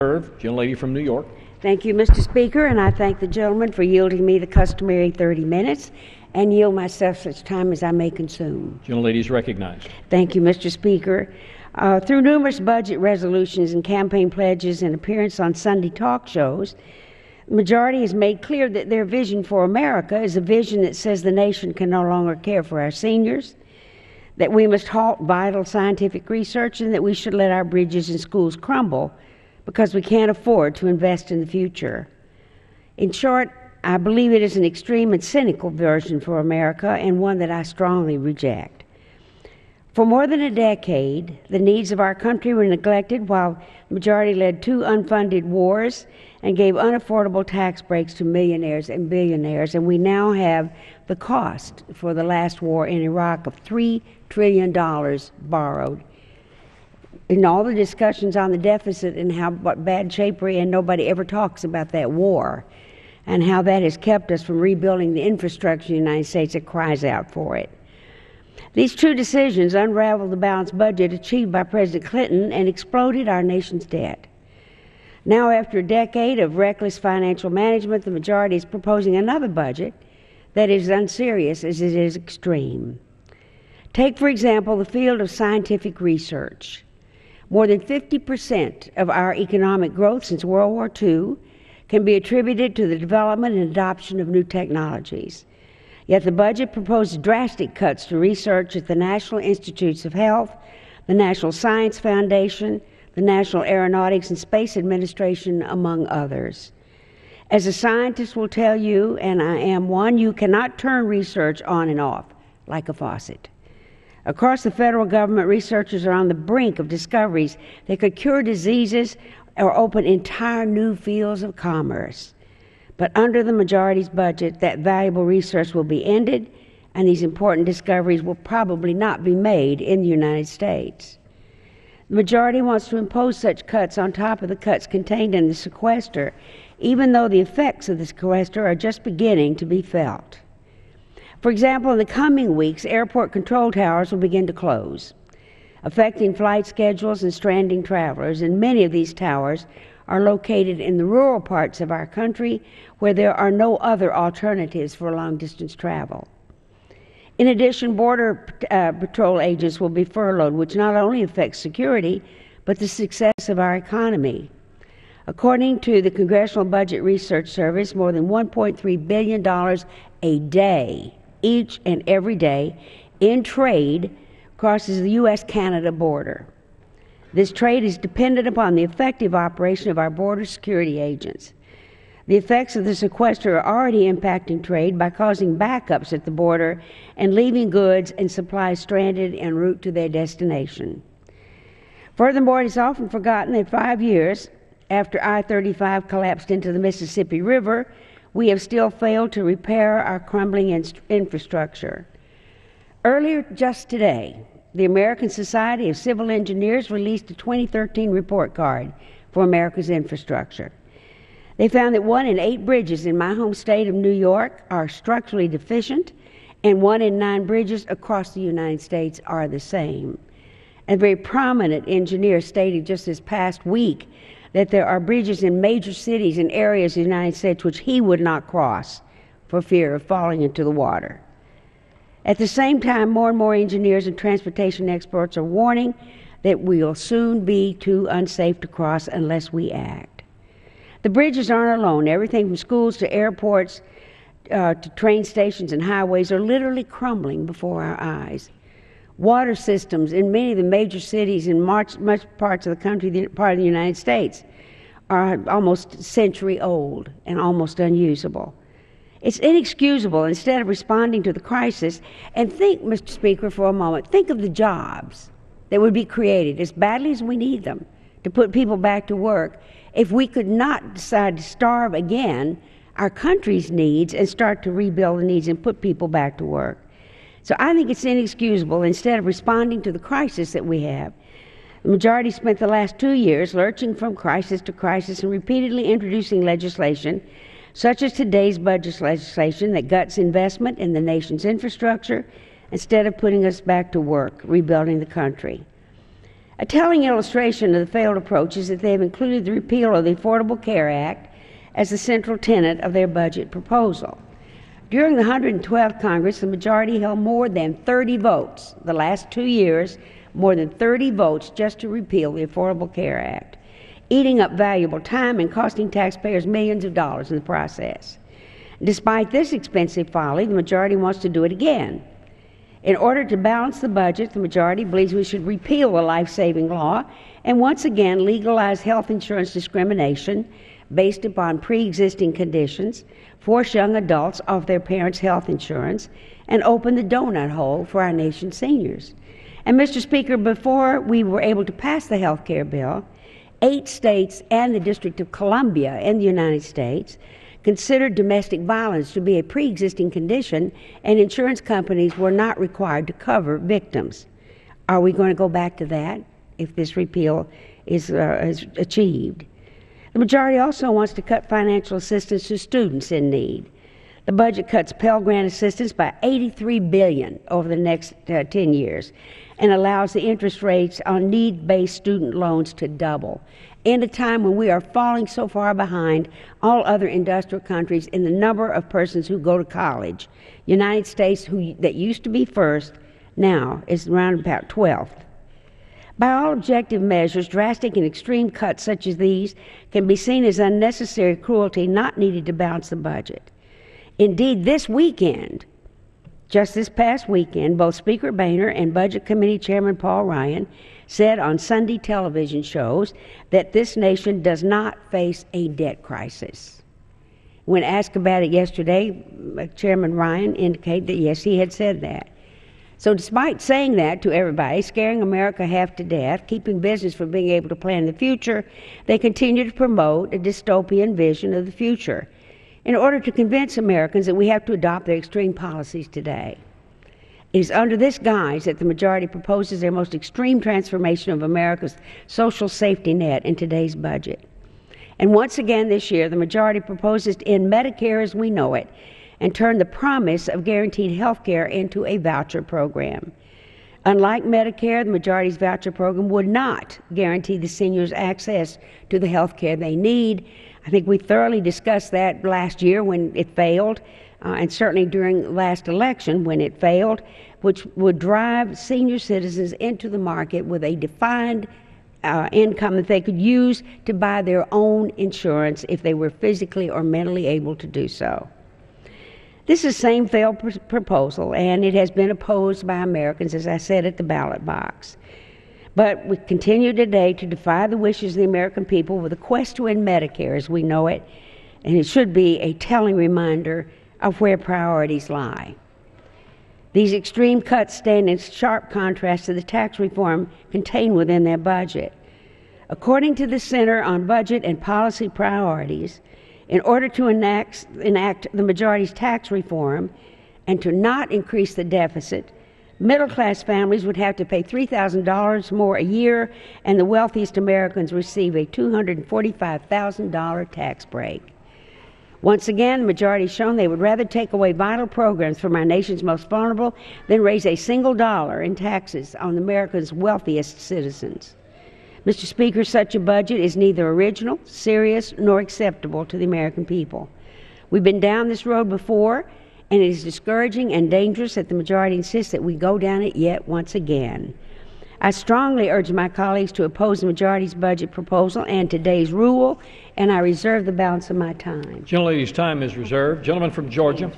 Gentlelady from New York. Thank you, Mr. Speaker, and I thank the gentleman for yielding me the customary 30 minutes and yield myself such time as I may consume. Gentlelady is recognized. Thank you, Mr. Speaker. Through numerous budget resolutions and campaign pledges and appearance on Sunday talk shows, the majority has made clear that their vision for America is a vision that says the nation can no longer care for our seniors, that we must halt vital scientific research, and that we should let our bridges and schools crumble because we can't afford to invest in the future. In short, I believe it is an extreme and cynical version for America, and one that I strongly reject. For more than a decade, the needs of our country were neglected while the majority led 2 unfunded wars and gave unaffordable tax breaks to millionaires and billionaires, and we now have the cost for the last war in Iraq of $3 trillion borrowed. In all the discussions on the deficit and what bad shape we're in, nobody ever talks about that war and how that has kept us from rebuilding the infrastructure in the United States that cries out for it. These 2 decisions unraveled the balanced budget achieved by President Clinton and exploded our nation's debt. Now, after a decade of reckless financial management, the majority is proposing another budget that is unserious as it is extreme. Take, for example, the field of scientific research. More than 50% of our economic growth since World War II can be attributed to the development and adoption of new technologies. Yet the budget proposes drastic cuts to research at the National Institutes of Health, the National Science Foundation, the National Aeronautics and Space Administration, among others. As a scientist will tell you, and I am one, you cannot turn research on and off like a faucet. Across the federal government, researchers are on the brink of discoveries that could cure diseases or open entire new fields of commerce. But under the majority's budget, that valuable research will be ended, and these important discoveries will probably not be made in the United States. The majority wants to impose such cuts on top of the cuts contained in the sequester, even though the effects of the sequester are just beginning to be felt. For example, in the coming weeks, airport control towers will begin to close, affecting flight schedules and stranding travelers, and many of these towers are located in the rural parts of our country where there are no other alternatives for long-distance travel. In addition, Border Patrol agents will be furloughed, which not only affects security, but the success of our economy. According to the Congressional Budget Research Service, more than $1.3 billion a day, each and every day, in trade crosses the U.S.-Canada border. This trade is dependent upon the effective operation of our border security agents. The effects of the sequester are already impacting trade by causing backups at the border and leaving goods and supplies stranded en route to their destination. Furthermore, it is often forgotten that 5 years after I-35 collapsed into the Mississippi River, we have still failed to repair our crumbling infrastructure. Earlier just today, the American Society of Civil Engineers released a 2013 report card for America's infrastructure. They found that 1 in 8 bridges in my home state of New York are structurally deficient, and 1 in 9 bridges across the United States are the same. A very prominent engineer stated just this past week that there are bridges in major cities and areas of the United States which he would not cross for fear of falling into the water. At the same time, more and more engineers and transportation experts are warning that we will soon be too unsafe to cross unless we act. The bridges aren't alone. Everything from schools to airports to train stations and highways are literally crumbling before our eyes. Water systems in many of the major cities in much parts of the country, part of the United States, are almost century old and almost unusable. It's inexcusable. Instead of responding to the crisis, and think, Mr. Speaker, for a moment, think of the jobs that would be created as badly as we need them to put people back to work if we could not decide to starve again our country's needs and start to rebuild the needs and put people back to work. So I think it's inexcusable. Instead of responding to the crisis that we have, the majority spent the last 2 years lurching from crisis to crisis and repeatedly introducing legislation, such as today's budget legislation that guts investment in the nation's infrastructure instead of putting us back to work, rebuilding the country. A telling illustration of the failed approach is that they have included the repeal of the Affordable Care Act as the central tenet of their budget proposal. During the 112th Congress, the majority held more than 30 votes, the last 2 years, more than 30 votes just to repeal the Affordable Care Act, eating up valuable time and costing taxpayers millions of dollars in the process. Despite this expensive folly, the majority wants to do it again. In order to balance the budget, the majority believes we should repeal the life-saving law and once again legalize health insurance discrimination based upon pre-existing conditions, force young adults off their parents' health insurance, and open the donut hole for our nation's seniors. And Mr. Speaker, before we were able to pass the health care bill, 8 states and the District of Columbia in the United States considered domestic violence to be a pre-existing condition, and insurance companies were not required to cover victims. Are we going to go back to that if this repeal is achieved? The majority also wants to cut financial assistance to students in need. The budget cuts Pell Grant assistance by $83 billion over the next 10 years and allows the interest rates on need-based student loans to double in a time when we are falling so far behind all other industrial countries in the number of persons who go to college. United States, that used to be first, now is around about 12th. By all objective measures, drastic and extreme cuts such as these can be seen as unnecessary cruelty not needed to balance the budget. Indeed, this weekend, just this past weekend, both Speaker Boehner and Budget Committee Chairman Paul Ryan said on Sunday television shows that this nation does not face a debt crisis. When asked about it yesterday, Chairman Ryan indicated that yes, he had said that. So despite saying that to everybody, scaring America half to death, keeping business from being able to plan the future, they continue to promote a dystopian vision of the future in order to convince Americans that we have to adopt their extreme policies today. It is under this guise that the majority proposes their most extreme transformation of America's social safety net in today's budget. And once again this year, the majority proposes to end Medicare as we know it and turn the promise of guaranteed health care into a voucher program. Unlike Medicare, the majority's voucher program would not guarantee the seniors access to the health care they need. I think we thoroughly discussed that last year when it failed, and certainly during last election when it failed, which would drive senior citizens into the market with a defined income that they could use to buy their own insurance if they were physically or mentally able to do so. This is the same failed proposal, and it has been opposed by Americans, as I said, at the ballot box. But we continue today to defy the wishes of the American people with a quest to end Medicare as we know it, and it should be a telling reminder of where priorities lie. These extreme cuts stand in sharp contrast to the tax reform contained within their budget. According to the Center on Budget and Policy Priorities, in order to enact the majority's tax reform and to not increase the deficit, middle-class families would have to pay $3,000 more a year, and the wealthiest Americans receive a $245,000 tax break. Once again, the majority has shown they would rather take away vital programs from our nation's most vulnerable than raise a single dollar in taxes on America's wealthiest citizens. Mr. Speaker, such a budget is neither original, serious, nor acceptable to the American people. We've been down this road before, and it is discouraging and dangerous that the majority insists that we go down it yet once again. I strongly urge my colleagues to oppose the majority's budget proposal and today's rule, and I reserve the balance of my time. Gentlelady's time is reserved. Gentleman from Georgia.